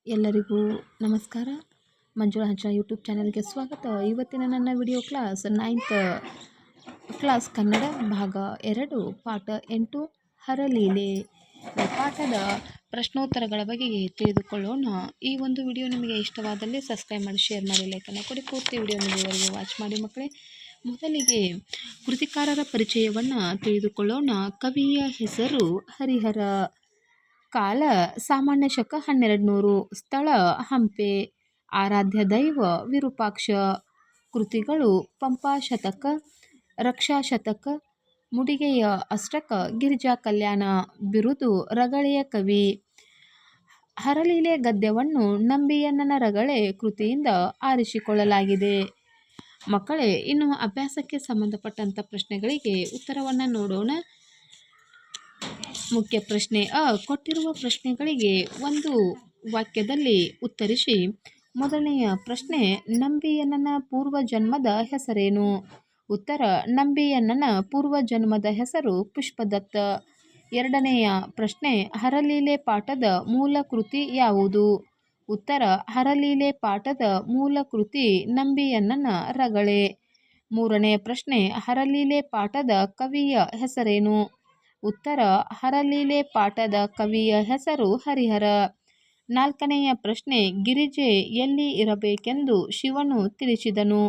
ಎಲ್ಲರಿಗೂ ನಮಸ್ಕಾರ. ಮಂಜುಳಾ ಹಂಚ ಯೂಟ್ಯೂಬ್ ಚಾನಲ್ಗೆ ಸ್ವಾಗತ. ಇವತ್ತಿನ ನನ್ನ video class 9th class Kannada ಭಾಗ 2 ಪಾಠ 8 ಹರಲೀಲೆ ಪಾಠದ ಪ್ರಶ್ನೋತ್ತರಗಳ ಬಗ್ಗೆ ತಿಳಿದುಕೊಳ್ಳೋಣ. ಈ ಒಂದು ವಿಡಿಯೋ ನಿಮಗೆ ಇಷ್ಟವಾದಲ್ಲಿ ಸಬ್ಸ್ಕ್ರೈಬ್ ಮಾಡಿ, ಶೇರ್ ಮಾಡಿ, ಲೈಕನ್ನು ಕೊಡಿ. ಪೂರ್ತಿ ವಿಡಿಯೋ ನಿಮ್ಮವರೆಗೂ ವಾಚ್ ಮಾಡಿ ಮಕ್ಕಳೇ. ಮೊದಲಿಗೆ ಕೃತಿಕಾರರ ಪರಿಚಯವನ್ನು ತಿಳಿದುಕೊಳ್ಳೋಣ. ಕವಿಯ ಹೆಸರು ಹರಿಹರ. ಕಾಲ ಸಾಮಾನ್ಯ ಶಕ 1200. ಸ್ಥಳ ಹಂಪೆ. ಆರಾಧ್ಯ ದೈವ ವಿರೂಪಾಕ್ಷ. ಕೃತಿಗಳು ಪಂಪಾ ಶತಕ, ರಕ್ಷಾ ಶತಕ, ಮುಡಿಗೆಯ ಅಷ್ಟಕ, ಗಿರಿಜಾ ಕಲ್ಯಾಣ. ಬಿರುದು ರಗಳೆಯ ಕವಿ. ಹರಲೀಲೆ ಗದ್ಯವನ್ನು ನಂಬಿಯಣ್ಣನ ರಗಳೆ ಕೃತಿಯಿಂದ ಆರಿಸಿಕೊಳ್ಳಲಾಗಿದೆ. ಮಕ್ಕಳೇ, ಇನ್ನು ಅಭ್ಯಾಸಕ್ಕೆ ಸಂಬಂಧಪಟ್ಟಂಥ ಪ್ರಶ್ನೆಗಳಿಗೆ ಉತ್ತರವನ್ನು ನೋಡೋಣ. ಮುಖ್ಯ ಪ್ರಶ್ನೆ ಅ. ಕೊಟ್ಟಿರುವ ಪ್ರಶ್ನೆಗಳಿಗೆ ಒಂದು ವಾಕ್ಯದಲ್ಲಿ ಉತ್ತರಿಸಿ. ಮೊದಲನೆಯ ಪ್ರಶ್ನೆ, ನಂಬಿಯಣ್ಣನ ಪೂರ್ವಜನ್ಮದ ಹೆಸರೇನು? ಉತ್ತರ, ನಂಬಿಯಣ್ಣನ ಪೂರ್ವಜನ್ಮದ ಹೆಸರು ಪುಷ್ಪದತ್ತ. ಎರಡನೆಯ ಪ್ರಶ್ನೆ, ಹರಲೀಲೆ ಪಾಠದ ಮೂಲ ಕೃತಿ ಯಾವುದು? ಉತ್ತರ, ಹರಲೀಲೆ ಪಾಠದ ಮೂಲ ಕೃತಿ ನಂಬಿಯಣ್ಣನ ರಗಳೆ. ಮೂರನೆಯ ಪ್ರಶ್ನೆ, ಹರಲೀಲೆ ಪಾಠದ ಕವಿಯ ಹೆಸರೇನು? ಉತ್ತರ, ಹರಲೀಲೆ ಪಾಠದ ಕವಿಯ ಹೆಸರು ಹರಿಹರ. ನಾಲ್ಕನೆಯ ಪ್ರಶ್ನೆ, ಗಿರಿಜೆ ಎಲ್ಲಿ ಇರಬೇಕೆಂದು ಶಿವನು ತಿಳಿಸಿದನು?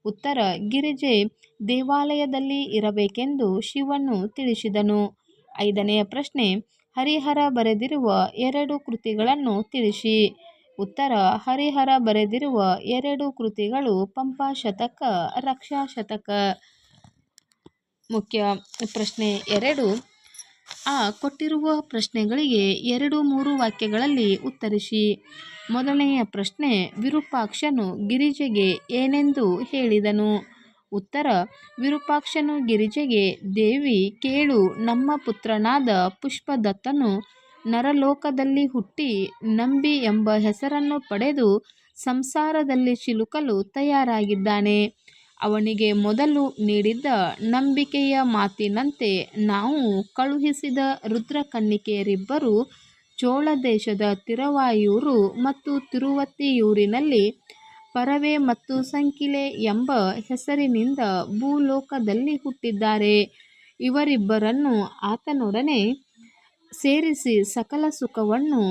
ಉತ್ತರ, ಗಿರಿಜೆ ದೇವಾಲಯದಲ್ಲಿ ಇರಬೇಕೆಂದು ಶಿವನು ತಿಳಿಸಿದನು. ಐದನೆಯ ಪ್ರಶ್ನೆ, ಹರಿಹರ ಬರೆದಿರುವ 2 ಕೃತಿಗಳನ್ನು ತಿಳಿಸಿ. ಉತ್ತರ, ಹರಿಹರ ಬರೆದಿರುವ 2 ಕೃತಿಗಳು ಪಂಪಾ ಶತಕ, ರಕ್ಷಾ ಶತಕ. ಮುಖ್ಯ ಪ್ರಶ್ನೆ 2 ಆ. ಕೊಟ್ಟಿರುವ ಪ್ರಶ್ನೆಗಳಿಗೆ 2-3 ವಾಕ್ಯಗಳಲ್ಲಿ ಉತ್ತರಿಸಿ. ಮೊದಲನೆಯ ಪ್ರಶ್ನೆ, ವಿರೂಪಾಕ್ಷನು ಗಿರಿಜೆಗೆ ಏನೆಂದು ಹೇಳಿದನು? ಉತ್ತರ, ವಿರೂಪಾಕ್ಷನು ಗಿರಿಜೆಗೆ, ದೇವಿ ಕೇಳು, ನಮ್ಮ ಪುತ್ರನಾದ ಪುಷ್ಪದತ್ತನು ನರಲೋಕದಲ್ಲಿ ಹುಟ್ಟಿ ನಂಬಿ ಎಂಬ ಹೆಸರನ್ನು ಪಡೆದು ಸಂಸಾರದಲ್ಲಿ ಸಿಲುಕಲು ತಯಾರಾಗಿದ್ದಾನೆ. ಅವನಿಗೆ ಮೊದಲು ನೀಡಿದ್ದ ನಂಬಿಕೆಯ ಮಾತಿನಂತೆ ನಾವು ಕಳುಹಿಸಿದ ರುದ್ರಕನ್ನಿಕೆಯರಿಬ್ಬರು ಚೋಳದೇಶದ ತಿರುವಾಯೂರು ಮತ್ತು ತಿರುವತ್ತಿಯೂರಿನಲ್ಲಿ ಪರವೆ ಮತ್ತು ಸಂಕಿಲೆ ಎಂಬ ಹೆಸರಿನಿಂದ ಭೂಲೋಕದಲ್ಲಿ ಹುಟ್ಟಿದ್ದಾರೆ. ಇವರಿಬ್ಬರನ್ನು ಆತನೊಡನೆ ಸೇರಿಸಿ ಸಕಲ ಸುಖವನ್ನು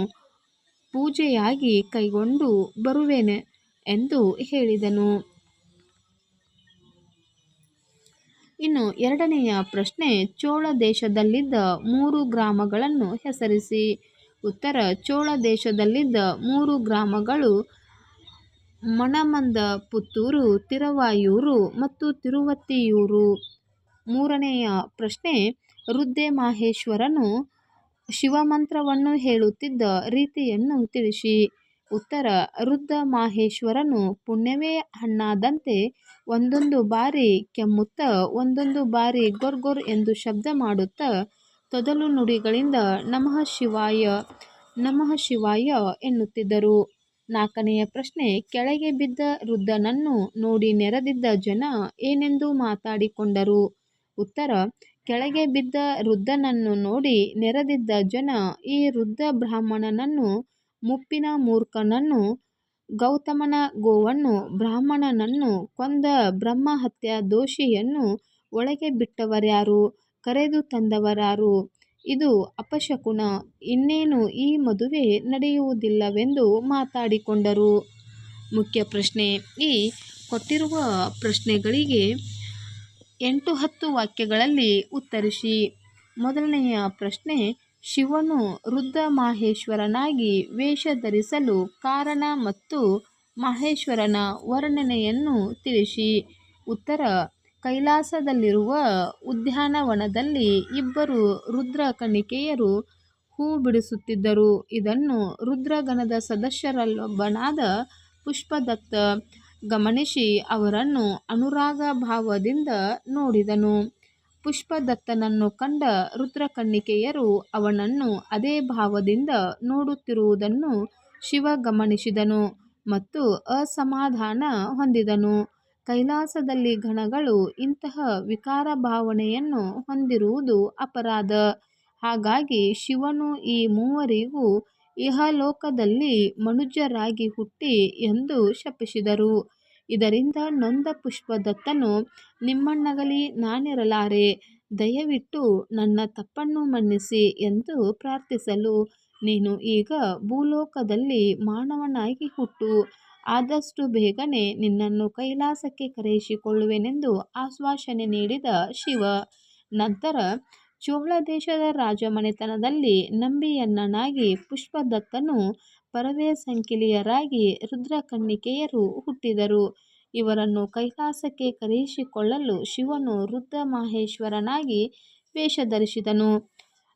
ಪೂಜೆಯಾಗಿ ಕೈಕೊಂಡು ಬರುವೆನು ಎಂದು ಹೇಳಿದನು. ಇನ್ನು ಎರಡನೆಯ ಪ್ರಶ್ನೆ, ಚೋಳ ದೇಶದಲ್ಲಿದ್ದ 3 ಗ್ರಾಮಗಳನ್ನು ಹೆಸರಿಸಿ. ಉತ್ತರ, ಚೋಳ ದೇಶದಲ್ಲಿದ್ದ 3 ಗ್ರಾಮಗಳು ಮಣಮಂದ, ಪುತ್ತೂರು, ತಿರುವಾಯೂರು ಮತ್ತು ತಿರುವತ್ತಿಯೂರು. ಮೂರನೆಯ ಪ್ರಶ್ನೆ, ರುದ್ದೆ ಮಾಹೇಶ್ವರನು ಶಿವಮಂತ್ರವನ್ನು ಹೇಳುತ್ತಿದ್ದ ರೀತಿಯನ್ನು ತಿಳಿಸಿ. ಉತ್ತರ, ರುದ್ರ ಮಾಹೇಶ್ವರನು ಪುಣ್ಯವೇ ಹಣ್ಣಾದಂತೆ ಒಂದೊಂದು ಬಾರಿ ಕೆಮ್ಮುತ್ತಾ ಒಂದೊಂದು ಬಾರಿ ಗೊರ್ಗೊರ್ ಎಂದು ಶಬ್ದ ಮಾಡುತ್ತಾ ತೊದಲು ನುಡಿಗಳಿಂದ ನಮಃ ಶಿವಾಯ ನಮಃ ಶಿವಾಯ ಎನ್ನುತ್ತಿದ್ದರು. ನಾಲ್ಕನೆಯ ಪ್ರಶ್ನೆ, ಕೆಳಗೆ ಬಿದ್ದ ರುದ್ರನನ್ನು ನೋಡಿ ನೆರೆದಿದ್ದ ಜನ ಏನೆಂದು ಮಾತಾಡಿಕೊಂಡರು? ಉತ್ತರ, ಕೆಳಗೆ ಬಿದ್ದ ರುದ್ರನನ್ನು ನೋಡಿ ನೆರೆದಿದ್ದ ಜನ ಈ ರುದ್ರ ಬ್ರಾಹ್ಮಣನನ್ನು, ಮುಪ್ಪಿನ ಮೂರ್ಖನನ್ನು, ಗೌತಮನ ಗೋವನ್ನು ಬ್ರಾಹ್ಮಣನನ್ನು ಕೊಂದ ಬ್ರಹ್ಮಹತ್ಯಾ ದೋಷಿಯನ್ನು ಒಳಗೆ ಬಿಟ್ಟವರ್ಯಾರು, ಕರೆದು ತಂದವರ್ಯಾರು? ಇದು ಅಪಶಕುನ, ಇನ್ನೇನು ಈ ಮದುವೆ ನಡೆಯುವುದಿಲ್ಲವೆಂದು ಮಾತಾಡಿಕೊಂಡರು. ಮುಖ್ಯ ಪ್ರಶ್ನೆ ಈ. ಕೊಟ್ಟಿರುವ ಪ್ರಶ್ನೆಗಳಿಗೆ 8-10 ವಾಕ್ಯಗಳಲ್ಲಿ ಉತ್ತರಿಸಿ. ಮೊದಲನೆಯ ಪ್ರಶ್ನೆ, ಶಿವನು ರುದ್ರ ಮಾಹೇಶ್ವರನಾಗಿ ವೇಷ ಧರಿಸಲು ಕಾರಣ ಮತ್ತು ಮಾಹೇಶ್ವರನ ವರ್ಣನೆಯನ್ನು ತಿಳಿಸಿ. ಉತ್ತರ, ಕೈಲಾಸದಲ್ಲಿರುವ ಉದ್ಯಾನವನದಲ್ಲಿ ಇಬ್ಬರು ರುದ್ರ ಕನ್ನಿಕೆಯರು ಹೂ ಬಿಡಿಸುತ್ತಿದ್ದರು. ಇದನ್ನು ರುದ್ರಗಣದ ಸದಸ್ಯರಲ್ಲೊಬ್ಬನಾದ ಪುಷ್ಪದತ್ತ ಗಮನಿಸಿ ಅವರನ್ನು ಅನುರಾಗ ಭಾವದಿಂದ ನೋಡಿದನು. ಪುಷ್ಪದತ್ತನನ್ನು ಕಂಡ ರುದ್ರಕನ್ನಿಕೆಯರು ಅವನನ್ನು ಅದೇ ಭಾವದಿಂದ ನೋಡುತ್ತಿರುವುದನ್ನು ಶಿವ ಗಮನಿಸಿದನು ಮತ್ತು ಅಸಮಾಧಾನ ಹೊಂದಿದನು. ಕೈಲಾಸದಲ್ಲಿ ಗಣಗಳು ಇಂತಹ ವಿಕಾರ ಭಾವನೆಯನ್ನು ಹೊಂದಿರುವುದು ಅಪರಾಧ. ಹಾಗಾಗಿ ಶಿವನು ಈ ಮೂವರಿಗೂ ಇಹಲೋಕದಲ್ಲಿ ಮನುಜರಾಗಿ ಹುಟ್ಟಿ ಎಂದು ಶಪಿಸಿದರು. ಇದರಿಂದ ನೊಂದ ಪುಷ್ಪದತ್ತನು, ನಿಮ್ಮಣ್ಣಗಲಿ ನಾನಿರಲಾರೆ, ದಯವಿಟ್ಟು ನನ್ನ ತಪ್ಪನ್ನು ಮನ್ನಿಸಿ ಎಂದು ಪ್ರಾರ್ಥಿಸಲು, ನೀನು ಈಗ ಭೂಲೋಕದಲ್ಲಿ ಮಾನವನಾಗಿ ಹುಟ್ಟು, ಆದಷ್ಟು ಬೇಗನೆ ನಿನ್ನನ್ನು ಕೈಲಾಸಕ್ಕೆ ಕರೆಯಿಸಿಕೊಳ್ಳುವೆನೆಂದು ಆಶ್ವಾಸನೆ ನೀಡಿದ ಶಿವ. ನಂತರ ಚೋಳ ದೇಶದ ರಾಜಮನೆತನದಲ್ಲಿ ನಂಬಿಯಣ್ಣನಾಗಿ ಪುಷ್ಪದತ್ತನು ಪರವೇಸಂಕಿಲಿಯರಾಗಿ ರುದ್ರಕನ್ನಿಕೆಯರು ಹುಟ್ಟಿದರು. ಇವರನ್ನು ಕೈಲಾಸಕ್ಕೆ ಕರೆಯಿಸಿಕೊಳ್ಳಲು ಶಿವನು ರುದ್ರಮಾಹೇಶ್ವರನಾಗಿ ವೇಷಧರಿಸಿದನು.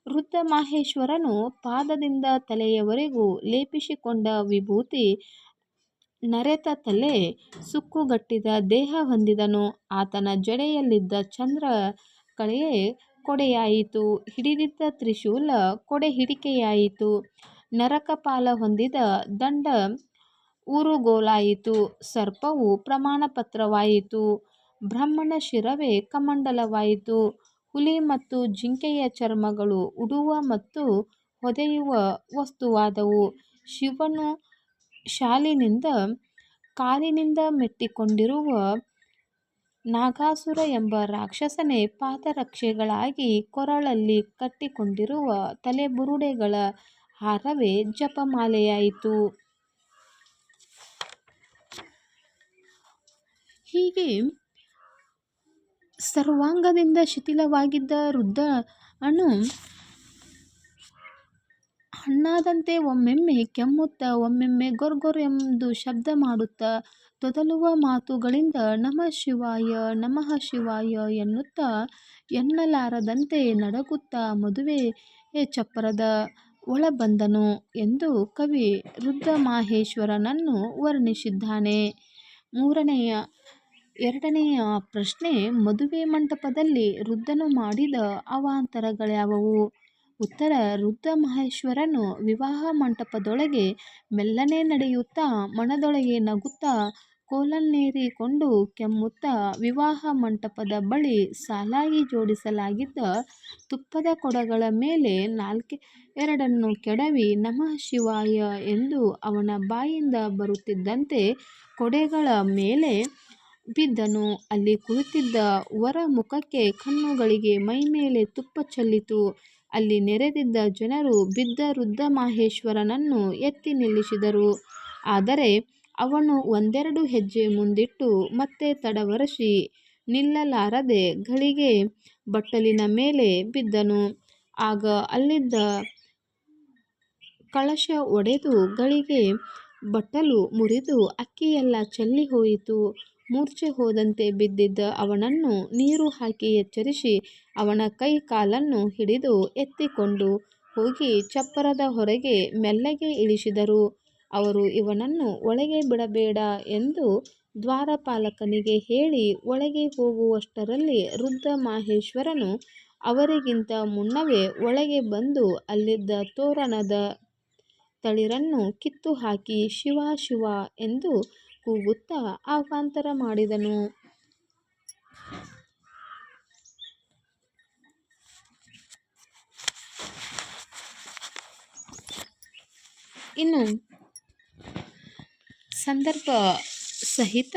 ರುದ್ರಮಾಹೇಶ್ವರನು ಪಾದದಿಂದ ತಲೆಯವರೆಗೂ ಲೇಪಿಸಿಕೊಂಡ ವಿಭೂತಿ, ನರೆತ ತಲೆ, ಸುಕ್ಕುಗಟ್ಟಿದ ದೇಹ ಹೊಂದಿದನು. ಆತನ ಜಡೆಯಲ್ಲಿದ್ದ ಚಂದ್ರ ಕಳೆಯೇ ಕೊಡೆಯಾಯಿತು, ಹಿಡಿದಿದ್ದ ತ್ರಿಶೂಲ ಕೊಡೆ ಹಿಡಿಕೆಯಾಯಿತು, ನರಕಪಾಲ ಹೊಂದಿದ ದಂಡ ಊರುಗೋಲಾಯಿತು, ಸರ್ಪವು ಪ್ರಮಾಣಪತ್ರವಾಯಿತು, ಬ್ರಹ್ಮನ ಶಿರವೇ ಕಮಂಡಲವಾಯಿತು, ಹುಲಿ ಮತ್ತು ಜಿಂಕೆಯ ಚರ್ಮಗಳು ಉಡುವ ಮತ್ತು ಹೊದೆಯುವ ವಸ್ತುವಾದವು. ಶಿವನು ಶಾಲಿನಿಂದ ಕಾಲಿನಿಂದ ಮೆಟ್ಟಿಕೊಂಡಿರುವ ನಾಗಾಸುರ ಎಂಬ ರಾಕ್ಷಸನೇ ಪಾದರಕ್ಷೆಗಳಾಗಿ ಕೊರಳಲ್ಲಿ ಕಟ್ಟಿಕೊಂಡಿರುವ ತಲೆಬುರುಡೆಗಳ ಹಾರವೇ ಜಪಮಾಲೆಯಾಯಿತು. ಹೀಗೆ ಸರ್ವಾಂಗದಿಂದ ಶಿಥಿಲವಾಗಿದ್ದ ರುದ್ರನು ಹಣ್ಣಾದಂತೆ ಒಮ್ಮೆಮ್ಮೆ ಕೆಮ್ಮುತ್ತಾ, ಒಮ್ಮೆಮ್ಮೆ ಗೊರ್ಗೊರ್ ಎಂದು ಶಬ್ದ ಮಾಡುತ್ತಾ, ತೊದಲುವ ಮಾತುಗಳಿಂದ ನಮಃ ಶಿವಾಯ ನಮಃ ಶಿವಾಯ ಎನ್ನುತ್ತಾ, ಎನ್ನಲಾರದಂತೆ ನಡುಗುತ್ತಾ ಮದುವೆ ಚಪ್ಪರದ ಒಳ ಬಂದನು ಎಂದು ಕವಿ ರುದ್ರಮಾಹೇಶ್ವರನನ್ನು ವರ್ಣಿಸಿದ್ದಾನೆ. ಎರಡನೆಯ ಪ್ರಶ್ನೆ, ಮದುವೆ ಮಂಟಪದಲ್ಲಿ ರುದ್ರನು ಮಾಡಿದ ಅವಾಂತರಗಳ್ಯಾವುವು? ಉತ್ತರ: ರುದ್ರಮಾಹೇಶ್ವರನು ವಿವಾಹ ಮಂಟಪದೊಳಗೆ ಮೆಲ್ಲನೆ ನಡೆಯುತ್ತಾ, ಮನದೊಳಗೆ ನಗುತ್ತಾ, ಕೋಲನ್ನೇರಿಕೊಂಡು ಕೆಮ್ಮುತ್ತಾ, ವಿವಾಹ ಮಂಟಪದ ಬಳಿ ಸಾಲಾಗಿ ಜೋಡಿಸಲಾಗಿದ್ದ ತುಪ್ಪದ ಕೊಡಗಳ ಮೇಲೆ ನಾಲ್ಕೆರಡನ್ನು ಕೆಡವಿ ನಮಃ ಶಿವಾಯ ಎಂದು ಅವನ ಬಾಯಿಂದ ಬರುತ್ತಿದ್ದಂತೆ ಕೊಡೆಗಳ ಮೇಲೆ ಬಿದ್ದನು. ಅಲ್ಲಿ ಕುಳಿತಿದ್ದ ವರ ಮುಖಕ್ಕೆ, ಕಣ್ಣುಗಳಿಗೆ, ಮೈಮೇಲೆ ತುಪ್ಪ ಚೆಲ್ಲಿತು. ಅಲ್ಲಿ ನೆರೆದಿದ್ದ ಜನರು ಬಿದ್ದ ರುದ್ರಮಾಹೇಶ್ವರನನ್ನು ಎತ್ತಿ ನಿಲ್ಲಿಸಿದರು. ಆದರೆ ಅವನು ಒಂದೆರಡು ಹೆಜ್ಜೆ ಮುಂದಿಟ್ಟು ಮತ್ತೆ ತಡವರಿಸಿ ನಿಲ್ಲಲಾರದೆ ಗಳಿಗೆ ಬಟ್ಟಲಿನ ಮೇಲೆ ಬಿದ್ದನು. ಆಗ ಅಲ್ಲಿದ್ದ ಕಳಶ ಒಡೆದು ಗಳಿಗೆ ಬಟ್ಟಲು ಮುರಿದು ಅಕ್ಕಿಯೆಲ್ಲ ಚೆಲ್ಲಿ ಹೋಯಿತು. ಮೂರ್ಛೆ ಹೋದಂತೆ ಬಿದ್ದಿದ್ದ ಅವನನ್ನು ನೀರು ಹಾಕಿ ಎಚ್ಚರಿಸಿ ಅವನ ಕೈ ಕಾಲನ್ನು ಹಿಡಿದು ಎತ್ತಿಕೊಂಡು ಹೋಗಿ ಚಪ್ಪರದ ಹೊರಗೆ ಮೆಲ್ಲಗೆ ಇಳಿಸಿದರು. ಅವರು ಇವನನ್ನು ಒಳಗೆ ಬಿಡಬೇಡ ಎಂದು ದ್ವಾರಪಾಲಕನಿಗೆ ಹೇಳಿ ಒಳಗೆ ಹೋಗುವಷ್ಟರಲ್ಲಿ ರುದ್ರಮಾಹೇಶ್ವರನು ಅವರಿಗಿಂತ ಮುನ್ನವೇ ಒಳಗೆ ಬಂದು ಅಲ್ಲಿದ್ದ ತೋರಣದ ತಳಿರನ್ನು ಕಿತ್ತು ಹಾಕಿ ಶಿವ ಶಿವ ಎಂದು ಕೂಗುತ್ತಾ ಅವಾಂತರ ಮಾಡಿದನು. ಇನ್ನು ಸಂದರ್ಭ ಸಹಿತ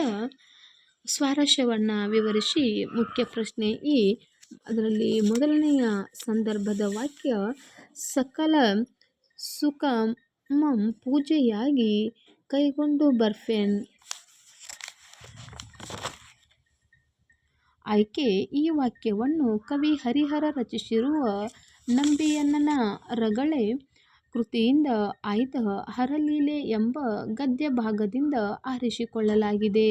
ಸ್ವಾರಸ್ಯವನ್ನು ವಿವರಿಸಿ ಮುಖ್ಯ ಪ್ರಶ್ನೆ ಅದರಲ್ಲಿ ಮೊದಲನೆಯ ಸಂದರ್ಭದ ವಾಕ್ಯ, ಸಕಲ ಸುಖಮಂ ಪೂಜೆಯಾಗಿ ಕೈಗೊಂಡು ಬರ್ಫೆನ್. ಆಯ್ಕೆ: ಈ ವಾಕ್ಯವನ್ನು ಕವಿ ಹರಿಹರ ರಚಿಸಿರುವ ನಂಬಿಯಣ್ಣನ ರಗಳೆ ಕೃತಿಯಿಂದ ಆಯ್ದ ಹರಲೀಲೆ ಎಂಬ ಗದ್ಯಭಾಗದಿಂದ ಆರಿಸಿಕೊಳ್ಳಲಾಗಿದೆ.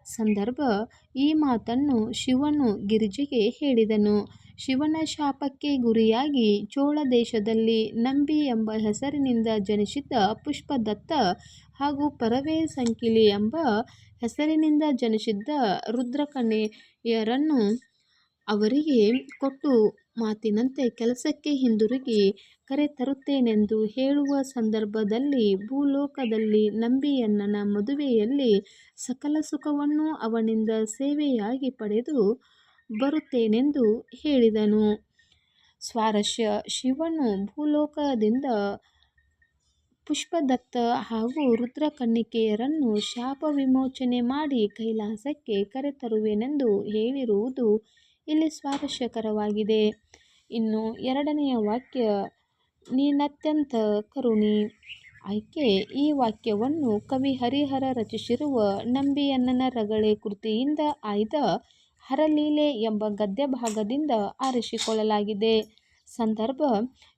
ಸಂದರ್ಭ: ಈ ಮಾತನ್ನು ಶಿವನು ಗಿರಿಜೆಗೆ ಹೇಳಿದನು. ಶಿವನ ಶಾಪಕ್ಕೆ ಗುರಿಯಾಗಿ ಚೋಳ ದೇಶದಲ್ಲಿ ನಂಬಿ ಎಂಬ ಹೆಸರಿನಿಂದ ಜನಿಸಿದ್ದ ಪುಷ್ಪದತ್ತ ಹಾಗೂ ಪರವೇಸಂಕಿಲಿ ಎಂಬ ಹೆಸರಿನಿಂದ ಜನಿಸಿದ್ದ ರುದ್ರಕನ್ಯೆಯರನ್ನು ಅವರಿಗೆ ಕೊಟ್ಟು ಮಾತಿನಂತೆ ಕೆಲಸಕ್ಕೆ ಹಿಂದಿರುಗಿ ಕರೆತರುತ್ತೇನೆಂದು ಹೇಳುವ ಸಂದರ್ಭದಲ್ಲಿ ಭೂಲೋಕದಲ್ಲಿ ನಂಬಿಯಣ್ಣನ ಮದುವೆಯಲ್ಲಿ ಸಕಲ ಸುಖವನ್ನು ಅವನಿಂದ ಸೇವೆಯಾಗಿ ಪಡೆದು ಬರುತ್ತೇನೆಂದು ಹೇಳಿದನು. ಸ್ವಾರಸ್ಯ: ಶಿವನು ಭೂಲೋಕದಿಂದ ಪುಷ್ಪದತ್ತ ಹಾಗೂ ರುದ್ರಕನ್ನಿಕೆಯರನ್ನು ಶಾಪ ವಿಮೋಚನೆ ಮಾಡಿ ಕೈಲಾಸಕ್ಕೆ ಕರೆತರುವೆನೆಂದು ಹೇಳಿರುವುದು ಇಲ್ಲಿ ಸ್ವಾರಸ್ಯಕರವಾಗಿದೆ. ಇನ್ನು ಎರಡನೆಯ ವಾಕ್ಯ ನೀನತ್ಯಂತ ಕರುಣಿ. ಆಯ್ಕೆ ಈ ವಾಕ್ಯವನ್ನು ಕವಿ ಹರಿಹರ ರಚಿಸಿರುವ ನಂಬಿಯಣ್ಣನ ರಗಳೆ ಕೃತಿಯಿಂದ ಆಯ್ದ ಹರಲೀಲೆ ಎಂಬ ಗದ್ಯ ಭಾಗದಿಂದ ಆರಿಸಿಕೊಳ್ಳಲಾಗಿದೆ. ಸಂದರ್ಭ: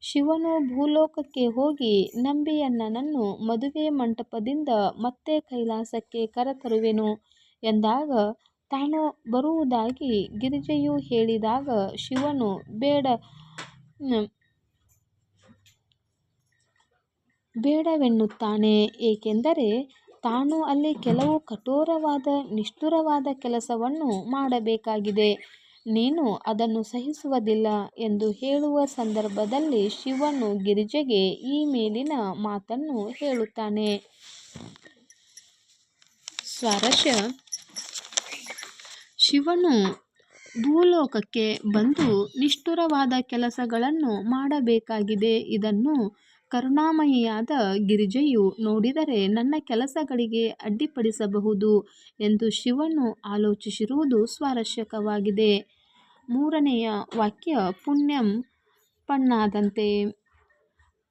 ಶಿವನು ಭೂಲೋಕಕ್ಕೆ ಹೋಗಿ ನಂಬಿಯಣ್ಣನನ್ನು ಮದುವೆ ಮಂಟಪದಿಂದ ಮತ್ತೆ ಕೈಲಾಸಕ್ಕೆ ಕರೆತರುವೆನು ಎಂದಾಗ ತಾನು ಬರುವುದಾಗಿ ಗಿರಿಜೆಯು ಹೇಳಿದಾಗ ಶಿವನು ಬೇಡವೆನ್ನುತ್ತಾನೆ. ಏಕೆಂದರೆ ತಾನು ಅಲ್ಲಿ ಕೆಲವು ಕಠೋರವಾದ ನಿಷ್ಠುರವಾದ ಕೆಲಸವನ್ನು ಮಾಡಬೇಕಾಗಿದೆ, ನೀನು ಅದನ್ನು ಸಹಿಸುವುದಿಲ್ಲ ಎಂದು ಹೇಳುವ ಸಂದರ್ಭದಲ್ಲಿ ಶಿವನು ಗಿರಿಜೆಗೆ ಈ ಮೇಲಿನ ಮಾತನ್ನು ಹೇಳುತ್ತಾನೆ. ಸ್ವಾರಸ್ಯ: ಶಿವನು ಭೂಲೋಕಕ್ಕೆ ಬಂದು ನಿಷ್ಠುರವಾದ ಕೆಲಸಗಳನ್ನು ಮಾಡಬೇಕಾಗಿದೆ. ಇದನ್ನು ಕರುಣಾಮಯಿಯಾದ ಗಿರಿಜೆಯು ನೋಡಿದರೆ ನನ್ನ ಕೆಲಸಗಳಿಗೆ ಅಡ್ಡಿಪಡಿಸಬಹುದು ಎಂದು ಶಿವನು ಆಲೋಚಿಸಿರುವುದು ಸ್ವಾರಸ್ಯಕರವಾಗಿದೆ. ಮೂರನೆಯ ವಾಕ್ಯ ಪುಣ್ಯಂ ಪಣ್ಣಾದಂತೆ.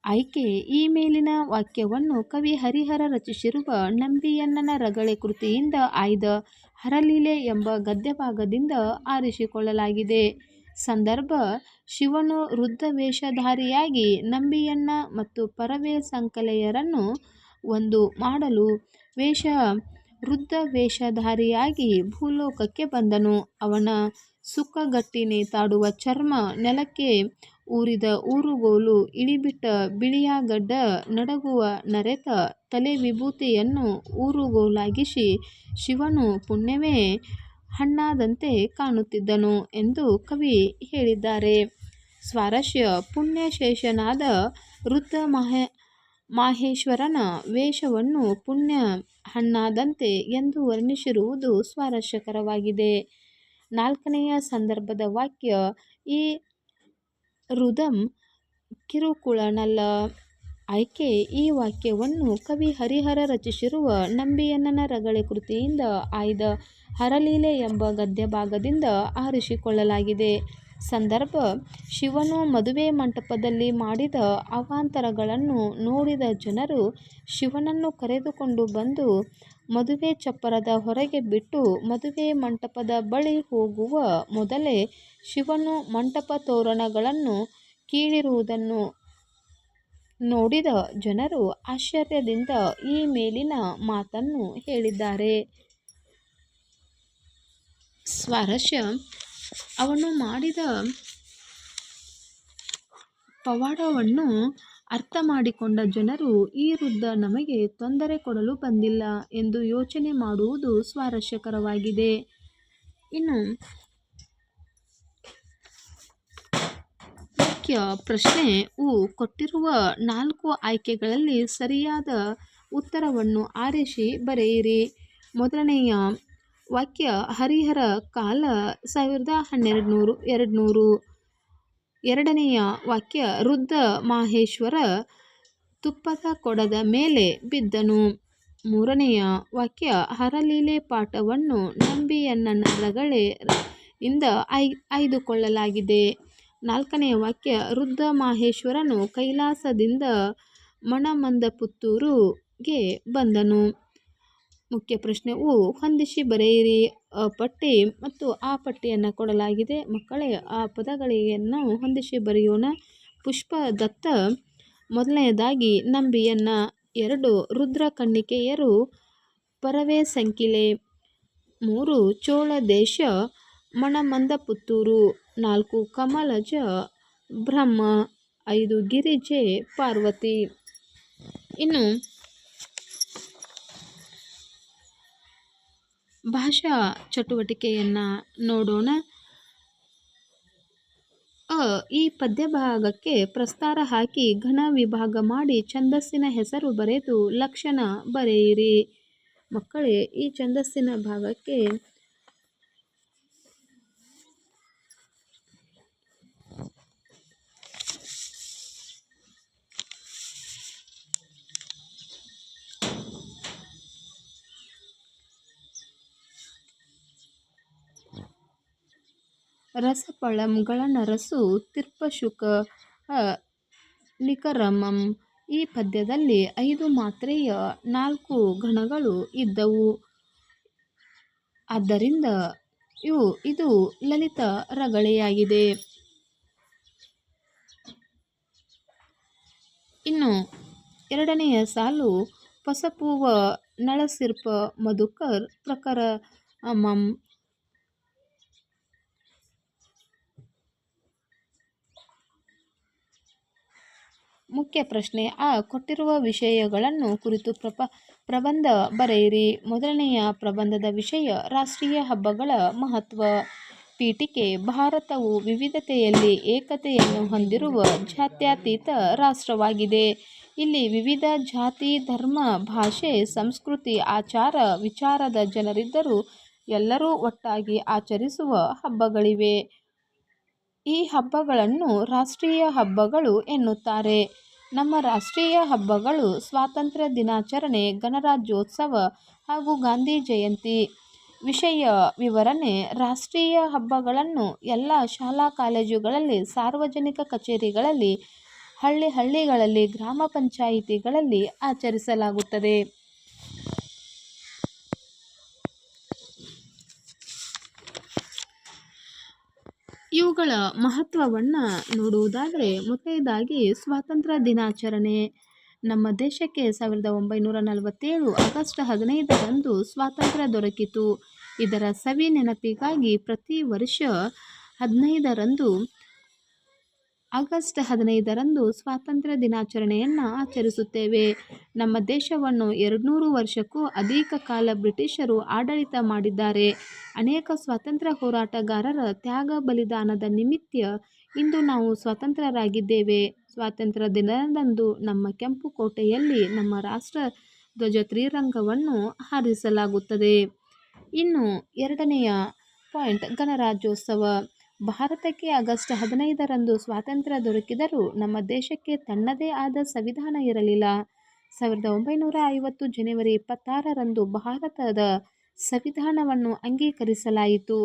ಆಯ್ಕೆ ಈ ಮೇಲಿನ ವಾಕ್ಯವನ್ನು ಕವಿ ಹರಿಹರ ರಚಿಸಿರುವ ನಂಬಿಯಣ್ಣನ ರಗಳೆ ಕೃತಿಯಿಂದ ಆಯ್ದ ಹರಲೀಲೆ ಎಂಬ ಗದ್ಯಭಾಗದಿಂದ ಆರಿಸಿಕೊಳ್ಳಲಾಗಿದೆ. ಸಂದರ್ಭ: ಶಿವನು ರುದ್ರವೇಷಧಾರಿಯಾಗಿ ನಂಬಿಯಣ್ಣ ಮತ್ತು ಪರವೇ ಸಂಕಲೆಯರನ್ನು ಒಂದು ಮಾಡಲು ರುದ್ರವೇಷಧಾರಿಯಾಗಿ ಭೂಲೋಕಕ್ಕೆ ಬಂದನು. ಅವನ ಸುಕ್ಕಗಟ್ಟಿ ನೇತಾಡುವ ಚರ್ಮ, ನೆಲಕ್ಕೆ ಊರಿದ ಊರುಗೋಲು, ಇಳಿಬಿಟ್ಟ ಬಿಳಿಯಗಡ್ಡ, ನಡುಗುವ ನರೆತ ತಲೆ ವಿಭೂತಿಯನ್ನು ಊರುಗೋಲಾಗಿಸಿ ಶಿವನು ಪುಣ್ಯವೇ ಹಣ್ಣಾದಂತೆ ಕಾಣುತ್ತಿದ್ದನು ಎಂದು ಕವಿ ಹೇಳಿದ್ದಾರೆ. ಸ್ವಾರಸ್ಯ: ಪುಣ್ಯಶೇಷನಾದ ರುದ್ರ ಮಾಹೇಶ್ವರನ ವೇಷವನ್ನು ಪುಣ್ಯ ಹಣ್ಣಾದಂತೆ ಎಂದು ವರ್ಣಿಸಿರುವುದು ಸ್ವಾರಸ್ಯಕರವಾಗಿದೆ. ನಾಲ್ಕನೆಯ ಸಂದರ್ಭದ ವಾಕ್ಯ ಈ ರುದಂ ಕಿರುಕುಳನಲ್ಲ. ಆಯ್ಕೆ ಈ ವಾಕ್ಯವನ್ನು ಕವಿ ಹರಿಹರ ರಚಿಸಿರುವ ನಂಬಿಯಣ್ಣನ ರಗಳೆ ಕೃತಿಯಿಂದ ಆಯ್ದ ಹರಲೀಲೆ ಎಂಬ ಗದ್ಯಭಾಗದಿಂದ ಆರಿಸಿಕೊಳ್ಳಲಾಗಿದೆ. ಸಂದರ್ಭ: ಶಿವನು ಮದುವೆ ಮಂಟಪದಲ್ಲಿ ಮಾಡಿದ ಅವಾಂತರಗಳನ್ನು ನೋಡಿದ ಜನರು ಶಿವನನ್ನು ಕರೆದುಕೊಂಡು ಬಂದು ಮದುವೆ ಚಪ್ಪರದ ಹೊರಗೆ ಬಿಟ್ಟು ಮದುವೆ ಮಂಟಪದ ಬಳಿ ಹೋಗುವ ಮೊದಲೇ ಶಿವನು ಮಂಟಪ ತೋರಣಗಳನ್ನು ಕೀಳಿರುವುದನ್ನು ನೋಡಿದ ಜನರು ಆಶ್ಚರ್ಯದಿಂದ ಈ ಮೇಲಿನ ಮಾತನ್ನು ಹೇಳಿದ್ದಾರೆ. ಸ್ವಾರಸ್ಯ: ಅವನು ಮಾಡಿದ ಪವಾಡವನ್ನು ಅರ್ಥ ಮಾಡಿಕೊಂಡ ಜನರು ಈ ರುದ್ರ ನಮಗೆ ತೊಂದರೆ ಕೊಡಲು ಬಂದಿಲ್ಲ ಎಂದು ಯೋಚನೆ ಮಾಡುವುದು ಸ್ವಾರಸ್ಯಕರವಾಗಿದೆ. ಇನ್ನು ಮುಖ್ಯ ಪ್ರಶ್ನೆ ಕೊಟ್ಟಿರುವ 4 ಆಯ್ಕೆಗಳಲ್ಲಿ ಸರಿಯಾದ ಉತ್ತರವನ್ನು ಆರಿಸಿ ಬರೆಯಿರಿ. ಮೊದಲನೆಯ ವಾಕ್ಯ ಹರಿಹರ ಕಾಲ 1200. ಎರಡನೆಯ ವಾಕ್ಯ ರುದ್ರ ಮಾಹೇಶ್ವರ ತುಪ್ಪದ ಕೊಡದ ಮೇಲೆ ಬಿದ್ದನು. ಮೂರನೆಯ ವಾಕ್ಯ ಹರಲೀಲೆ ಪಾಠವನ್ನು ನಂಬಿಯಣ್ಣನ ರಗಳೆ ಇಂದ ಆಯ್ದುಕೊಳ್ಳಲಾಗಿದೆ. ನಾಲ್ಕನೆಯ ವಾಕ್ಯ ರುದ್ರ ಮಾಹೇಶ್ವರನು ಕೈಲಾಸದಿಂದ ಮಣಮಂದಪುತ್ತೂರಿಗೆ ಬಂದನು. ಮುಖ್ಯ ಪ್ರಶ್ನೆ ಹೊಂದಿಸಿ ಬರೆಯಿರಿ. ಪಟ್ಟಿ ಮತ್ತು ಆ ಪಟ್ಟಿಯನ್ನು ಕೊಡಲಾಗಿದೆ. ಮಕ್ಕಳೇ, ಆ ಪದಗಳನ್ನು ಹೊಂದಿಸಿ ಬರೆಯೋಣ. ಪುಷ್ಪದತ್ತ, ಮೊದಲನೆಯದಾಗಿ ನಂಬಿಯಣ್ಣ. 2 ರುದ್ರಕನ್ನಿಕೆಯರು, ಪರವೇ ಸಂಕಿಲೆ. 3 ಚೋಳದೇಶ, ಮಣಮಂದಪುತ್ತೂರು. 4 ಕಮಲಜ, ಬ್ರಹ್ಮ. 5 ಗಿರಿಜೆ, ಪಾರ್ವತಿ. ಇನ್ನು ಭಾಷಾ ಚಟುವಟಿಕೆಯನ್ನು ನೋಡೋಣ. ಈ ಪದ್ಯಭಾಗಕ್ಕೆ ಪ್ರಸ್ತಾರ ಹಾಕಿ ಘನ ವಿಭಾಗ ಮಾಡಿ ಛಂದಸ್ಸಿನ ಹೆಸರು ಬರೆದು ಲಕ್ಷಣ ಬರೆಯಿರಿ. ಮಕ್ಕಳೇ, ಈ ಛಂದಸ್ಸಿನ ಭಾಗಕ್ಕೆ ರಸಪಳಂಗಳನರಸು ತಿರ್ಪಶುಕ ನಿಕರಮಂ. ಈ ಪದ್ಯದಲ್ಲಿ 5 ಮಾತ್ರೆಯ 4 ಗಣಗಳು ಇದ್ದವು. ಆದ್ದರಿಂದ ಇದು ಲಲಿತ ರಗಳೆಯಾಗಿದೆ. ಇನ್ನು ಎರಡನೆಯ ಸಾಲು ಪಸಪುವ ನಳಸಿರ್ಪ ಮಧುಕರ್ ಪ್ರಕರಮಂ. ಮುಖ್ಯ ಪ್ರಶ್ನೆ ಕೊಟ್ಟಿರುವ ವಿಷಯಗಳನ್ನು ಕುರಿತು ಪ್ರಬಂಧ ಬರೆಯಿರಿ. ಮೊದಲನೆಯ ಪ್ರಬಂಧದ ವಿಷಯ ರಾಷ್ಟ್ರೀಯ ಹಬ್ಬಗಳ ಮಹತ್ವ. ಪೀಠಿಕೆ: ಭಾರತವು ವಿವಿಧತೆಯಲ್ಲಿ ಏಕತೆಯನ್ನು ಹೊಂದಿರುವ ಜಾತ್ಯತೀತ ರಾಷ್ಟ್ರವಾಗಿದೆ. ಇಲ್ಲಿ ವಿವಿಧ ಜಾತಿ, ಧರ್ಮ, ಭಾಷೆ, ಸಂಸ್ಕೃತಿ, ಆಚಾರ ವಿಚಾರದ ಜನರಿದ್ದರೂ ಎಲ್ಲರೂ ಒಟ್ಟಾಗಿ ಆಚರಿಸುವ ಹಬ್ಬಗಳಿವೆ. ಈ ಹಬ್ಬಗಳನ್ನು ರಾಷ್ಟ್ರೀಯ ಹಬ್ಬಗಳು ಎನ್ನುತ್ತಾರೆ. ನಮ್ಮ ರಾಷ್ಟ್ರೀಯ ಹಬ್ಬಗಳು ಸ್ವಾತಂತ್ರ್ಯ ದಿನಾಚರಣೆ, ಗಣರಾಜ್ಯೋತ್ಸವ ಹಾಗೂ ಗಾಂಧಿ ಜಯಂತಿ. ವಿಷಯ ವಿವರಣೆ: ರಾಷ್ಟ್ರೀಯ ಹಬ್ಬಗಳನ್ನು ಎಲ್ಲ ಶಾಲಾ ಕಾಲೇಜುಗಳಲ್ಲಿ, ಸಾರ್ವಜನಿಕ ಕಚೇರಿಗಳಲ್ಲಿ, ಹಳ್ಳಿಗಳಲ್ಲಿ, ಗ್ರಾಮ ಪಂಚಾಯಿತಿಗಳಲ್ಲಿ ಆಚರಿಸಲಾಗುತ್ತದೆ. ಇವುಗಳ ಮಹತ್ವವನ್ನು ನೋಡುವುದಾದರೆ ಮೊದಲನೇದಾಗಿ ಸ್ವಾತಂತ್ರ್ಯ ದಿನಾಚರಣೆ. ನಮ್ಮ ದೇಶಕ್ಕೆ 1947 ಆಗಸ್ಟ್ 15ರಂದು ಸ್ವಾತಂತ್ರ್ಯ ದೊರಕಿತು. ಇದರ ಸವಿ ನೆನಪಿಗಾಗಿ ಪ್ರತಿ ವರ್ಷ ಆಗಸ್ಟ್ 15ರಂದು ಸ್ವಾತಂತ್ರ್ಯ ದಿನಾಚರಣೆಯನ್ನು ಆಚರಿಸುತ್ತೇವೆ. ನಮ್ಮ ದೇಶವನ್ನು 200 ವರ್ಷಕ್ಕೂ ಅಧಿಕ ಕಾಲ ಬ್ರಿಟಿಷರು ಆಡಳಿತ ಮಾಡಿದ್ದಾರೆ. ಅನೇಕ ಸ್ವಾತಂತ್ರ್ಯ ಹೋರಾಟಗಾರರ ತ್ಯಾಗ ಬಲಿದಾನದ ನಿಮಿತ್ತ ಇಂದು ನಾವು ಸ್ವತಂತ್ರರಾಗಿದ್ದೇವೆ. ಸ್ವಾತಂತ್ರ್ಯ ದಿನದಂದು ನಮ್ಮ ಕೆಂಪು ಕೋಟೆಯಲ್ಲಿ ನಮ್ಮ ರಾಷ್ಟ್ರ ಧ್ವಜ ತ್ರಿರಂಗವನ್ನು ಹಾರಿಸಲಾಗುತ್ತದೆ. ಇನ್ನು ಎರಡನೆಯ ಪಾಯಿಂಟ್ ಗಣರಾಜ್ಯೋತ್ಸವ. ಭಾರತಕ್ಕೆ ಆಗಸ್ಟ್ 15ರಂದು ಸ್ವಾತಂತ್ರ್ಯ ದೊರಕಿದರೂ ನಮ್ಮ ದೇಶಕ್ಕೆ ತನ್ನದೇ ಆದ ಸಂವಿಧಾನ ಇರಲಿಲ್ಲ. 1950 ಜನವರಿ 26ರಂದು ಭಾರತದ ಸಂವಿಧಾನವನ್ನು ಅಂಗೀಕರಿಸಲಾಯಿತು.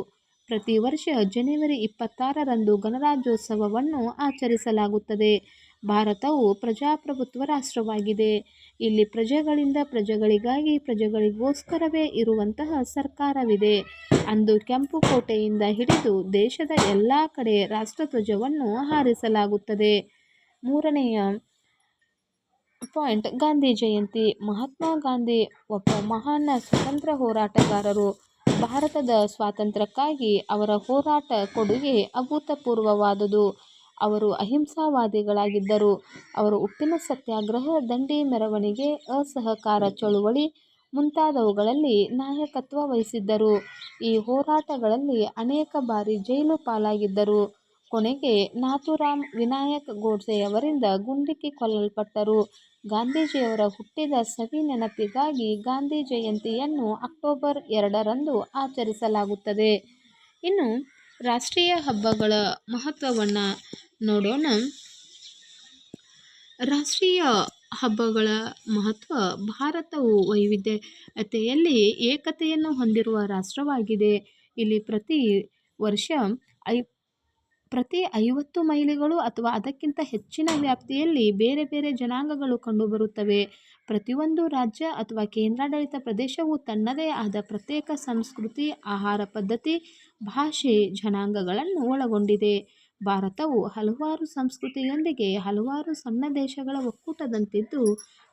ಪ್ರತಿ ವರ್ಷ ಜನವರಿ 26ರಂದು ಗಣರಾಜ್ಯೋತ್ಸವವನ್ನು ಆಚರಿಸಲಾಗುತ್ತದೆ. ಭಾರತವು ಪ್ರಜಾಪ್ರಭುತ್ವ ರಾಷ್ಟ್ರವಾಗಿದೆ. ಇಲ್ಲಿ ಪ್ರಜೆಗಳಿಂದ ಪ್ರಜೆಗಳಿಗಾಗಿ ಪ್ರಜೆಗಳಿಗೋಸ್ಕರವೇ ಇರುವಂತಹ ಸರ್ಕಾರವಿದೆ. ಅಂದು ಕೆಂಪು ಕೋಟೆಯಿಂದ ಹಿಡಿದು ದೇಶದ ಎಲ್ಲ ಕಡೆ ರಾಷ್ಟ್ರಧ್ವಜವನ್ನು ಹಾರಿಸಲಾಗುತ್ತದೆ. ಮೂರನೆಯ ಪಾಯಿಂಟ್ ಗಾಂಧಿ ಜಯಂತಿ. ಮಹಾತ್ಮ ಗಾಂಧಿ ಒಬ್ಬ ಮಹಾನ್ ಸ್ವಾತಂತ್ರ್ಯ ಹೋರಾಟಗಾರರು. ಭಾರತದ ಸ್ವಾತಂತ್ರ್ಯಕ್ಕಾಗಿ ಅವರ ಹೋರಾಟ ಕೊಡುಗೆ ಅಭೂತಪೂರ್ವವಾದುದು. ಅವರು ಅಹಿಂಸಾವಾದಿಗಳಾಗಿದ್ದರು. ಅವರು ಉಪ್ಪಿನ ಸತ್ಯಾಗ್ರಹ, ದಂಡಿ ಮೆರವಣಿಗೆ, ಅಸಹಕಾರ ಚಳುವಳಿ ಮುಂತಾದವುಗಳಲ್ಲಿ ನಾಯಕತ್ವ ವಹಿಸಿದ್ದರು. ಈ ಹೋರಾಟಗಳಲ್ಲಿ ಅನೇಕ ಬಾರಿ ಜೈಲು ಪಾಲಾಗಿದ್ದರು. ಕೊನೆಗೆ ನಾಥೂರಾಮ್ ವಿನಾಯಕ್ ಗೋಡ್ಸೆಯವರಿಂದ ಗುಂಡಿಕ್ಕಿ ಕೊಲ್ಲಲ್ಪಟ್ಟರು. ಗಾಂಧೀಜಿಯವರ ಹುಟ್ಟಿದ ಸವಿ ನೆನಪಿಗಾಗಿ ಗಾಂಧಿ ಜಯಂತಿಯನ್ನು ಅಕ್ಟೋಬರ್ 2ರಂದು ಆಚರಿಸಲಾಗುತ್ತದೆ. ಇನ್ನು ರಾಷ್ಟ್ರೀಯ ಹಬ್ಬಗಳ ಮಹತ್ವವನ್ನು ನೋಡೋಣ. ರಾಷ್ಟ್ರೀಯ ಹಬ್ಬಗಳ ಮಹತ್ವ. ಭಾರತವು ವೈವಿಧ್ಯತೆಯಲ್ಲಿ ಏಕತೆಯನ್ನು ಹೊಂದಿರುವ ರಾಷ್ಟ್ರವಾಗಿದೆ. ಇಲ್ಲಿ ಪ್ರತಿ 50 ಮೈಲಿಗಳು ಅಥವಾ ಅದಕ್ಕಿಂತ ಹೆಚ್ಚಿನ ವ್ಯಾಪ್ತಿಯಲ್ಲಿ ಬೇರೆ ಬೇರೆ ಜನಾಂಗಗಳು ಕಂಡುಬರುತ್ತವೆ. ಪ್ರತಿಯೊಂದು ರಾಜ್ಯ ಅಥವಾ ಕೇಂದ್ರಾಡಳಿತ ಪ್ರದೇಶವು ತನ್ನದೇ ಆದ ಪ್ರತ್ಯೇಕ ಸಂಸ್ಕೃತಿ, ಆಹಾರ ಪದ್ಧತಿ, ಭಾಷೆ, ಜನಾಂಗಗಳನ್ನು ಒಳಗೊಂಡಿದೆ. ಭಾರತವು ಹಲವಾರು ಸಂಸ್ಕೃತಿಯೊಂದಿಗೆ ಹಲವಾರು ಸಣ್ಣ ದೇಶಗಳ ಒಕ್ಕೂಟದಂತಿದ್ದು,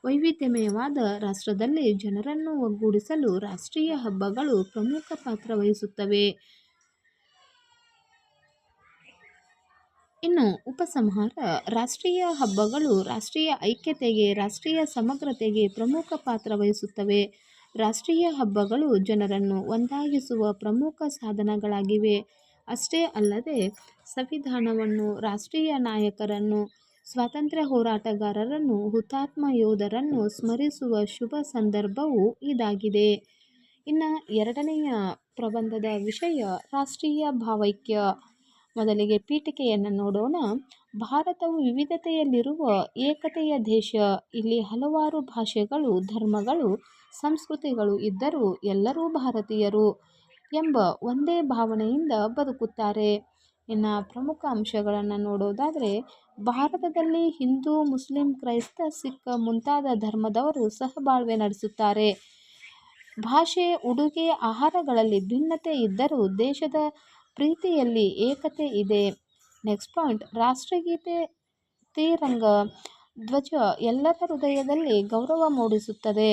ವೈವಿಧ್ಯಮಯವಾದ ರಾಷ್ಟ್ರದಲ್ಲಿ ಜನರನ್ನು ಒಗ್ಗೂಡಿಸಲು ರಾಷ್ಟ್ರೀಯ ಹಬ್ಬಗಳು ಪ್ರಮುಖ ಪಾತ್ರ ವಹಿಸುತ್ತವೆ. ಇನ್ನು ಉಪಸಂಹಾರ. ರಾಷ್ಟ್ರೀಯ ಹಬ್ಬಗಳು ರಾಷ್ಟ್ರೀಯ ಐಕ್ಯತೆಗೆ, ರಾಷ್ಟ್ರೀಯ ಸಮಗ್ರತೆಗೆ ಪ್ರಮುಖ ಪಾತ್ರ ವಹಿಸುತ್ತವೆ. ರಾಷ್ಟ್ರೀಯ ಹಬ್ಬಗಳು ಜನರನ್ನು ಒಂದಾಗಿಸುವ ಪ್ರಮುಖ ಸಾಧನಗಳಾಗಿವೆ. ಅಷ್ಟೇ ಅಲ್ಲದೆ ಸಂವಿಧಾನವನ್ನು, ರಾಷ್ಟ್ರೀಯ ನಾಯಕರನ್ನು, ಸ್ವಾತಂತ್ರ್ಯ ಹೋರಾಟಗಾರರನ್ನು, ಹುತಾತ್ಮ ಯೋಧರನ್ನು ಸ್ಮರಿಸುವ ಶುಭ ಸಂದರ್ಭವೂ ಇದಾಗಿದೆ. ಇನ್ನು ಎರಡನೆಯ ಪ್ರಬಂಧದ ವಿಷಯ ರಾಷ್ಟ್ರೀಯ ಭಾವೈಕ್ಯ. ಮೊದಲಿಗೆ ಪೀಠಿಕೆಯನ್ನು ನೋಡೋಣ. ಭಾರತವು ವಿವಿಧತೆಯಲ್ಲಿರುವ ಏಕತೆಯ ದೇಶ. ಇಲ್ಲಿ ಹಲವಾರು ಭಾಷೆಗಳು, ಧರ್ಮಗಳು, ಸಂಸ್ಕೃತಿಗಳು ಇದ್ದರೂ ಎಲ್ಲರೂ ಭಾರತೀಯರು ಎಂಬ ಒಂದೇ ಭಾವನೆಯಿಂದ ಬದುಕುತ್ತಾರೆ. ಇನ್ನು ಪ್ರಮುಖ ಅಂಶಗಳನ್ನು ನೋಡೋದಾದರೆ ಭಾರತದಲ್ಲಿ ಹಿಂದೂ, ಮುಸ್ಲಿಂ, ಕ್ರೈಸ್ತ, ಸಿಖ್ ಮುಂತಾದ ಧರ್ಮದವರು ಸಹಬಾಳ್ವೆ ನಡೆಸುತ್ತಾರೆ. ಭಾಷೆ, ಉಡುಗೆ, ಆಹಾರಗಳಲ್ಲಿ ಭಿನ್ನತೆ ಇದ್ದರೂ ದೇಶದ ಪ್ರೀತಿಯಲ್ಲಿ ಏಕತೆ ಇದೆ. ನೆಕ್ಸ್ಟ್ ಪಾಯಿಂಟ್, ರಾಷ್ಟ್ರಗೀತೆ, ತ್ರಿರಂಗ ಧ್ವಜ ಎಲ್ಲರ ಹೃದಯದಲ್ಲಿ ಗೌರವ ಮೂಡಿಸುತ್ತದೆ.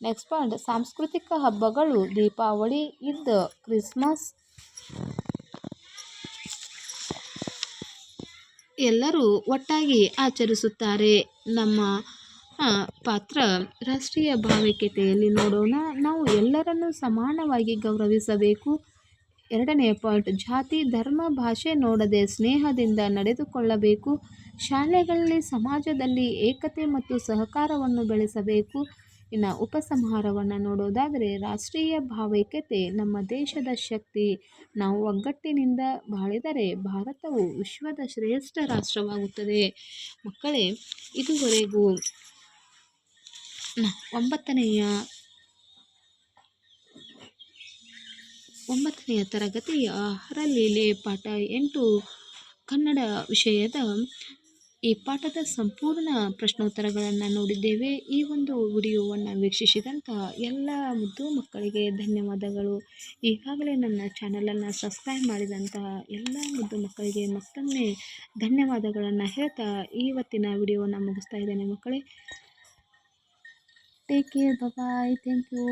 ನೆಕ್ಸ್ಟ್ ಪಾಯಿಂಟ್, ಸಾಂಸ್ಕೃತಿಕ ಹಬ್ಬಗಳು ದೀಪಾವಳಿ, ಈದ್, ಕ್ರಿಸ್ಮಸ್ ಎಲ್ಲರೂ ಒಟ್ಟಾಗಿ ಆಚರಿಸುತ್ತಾರೆ. ನಮ್ಮ ಪಾತ್ರ ರಾಷ್ಟ್ರೀಯ ಭಾವೈಕ್ಯತೆಯಲ್ಲಿ ನೋಡೋಣ. ನಾವು ಎಲ್ಲರನ್ನೂ ಸಮಾನವಾಗಿ ಗೌರವಿಸಬೇಕು. ಎರಡನೆಯ ಪಾಯಿಂಟ್, ಜಾತಿ, ಧರ್ಮ, ಭಾಷೆ ನೋಡದೆ ಸ್ನೇಹದಿಂದ ನಡೆದುಕೊಳ್ಳಬೇಕು. ಶಾಲೆಗಳಲ್ಲಿ, ಸಮಾಜದಲ್ಲಿ ಏಕತೆ ಮತ್ತು ಸಹಕಾರವನ್ನು ಬೆಳೆಸಬೇಕು. ಇನ್ನು ಉಪಸಂಹಾರವನ್ನು ನೋಡೋದಾದರೆ ರಾಷ್ಟ್ರೀಯ ಭಾವೈಕ್ಯತೆ ನಮ್ಮ ದೇಶದ ಶಕ್ತಿ. ನಾವು ಒಗ್ಗಟ್ಟಿನಿಂದ ಬಾಳಿದರೆ ಭಾರತವು ವಿಶ್ವದ ಶ್ರೇಷ್ಠ ರಾಷ್ಟ್ರವಾಗುತ್ತದೆ. ಮಕ್ಕಳೇ, ಇದುವರೆಗೂ 9ನೇ ತರಗತಿಯ ಹರಲೀಲೆ ಪಾಠ 8 ಕನ್ನಡ ವಿಷಯದ ಈ ಪಾಠದ ಸಂಪೂರ್ಣ ಪ್ರಶ್ನೋತ್ತರಗಳನ್ನು ನೋಡಿದ್ದೇವೆ. ಈ ಒಂದು ವಿಡಿಯೋವನ್ನು ವೀಕ್ಷಿಸಿದಂಥ ಎಲ್ಲ ಮುದ್ದು ಮಕ್ಕಳಿಗೆ ಧನ್ಯವಾದಗಳು. ಈಗಾಗಲೇ ನನ್ನ ಚಾನಲನ್ನು ಸಬ್ಸ್ಕ್ರೈಬ್ ಮಾಡಿದಂತಹ ಎಲ್ಲ ಮುದ್ದು ಮಕ್ಕಳಿಗೆ ಮತ್ತೊಮ್ಮೆ ಧನ್ಯವಾದಗಳನ್ನು ಹೇಳ್ತಾ ಇವತ್ತಿನ ವಿಡಿಯೋವನ್ನು ಮುಗಿಸ್ತಾ ಇದ್ದೇನೆ ಮಕ್ಕಳೇ. Take care, bye, thank you.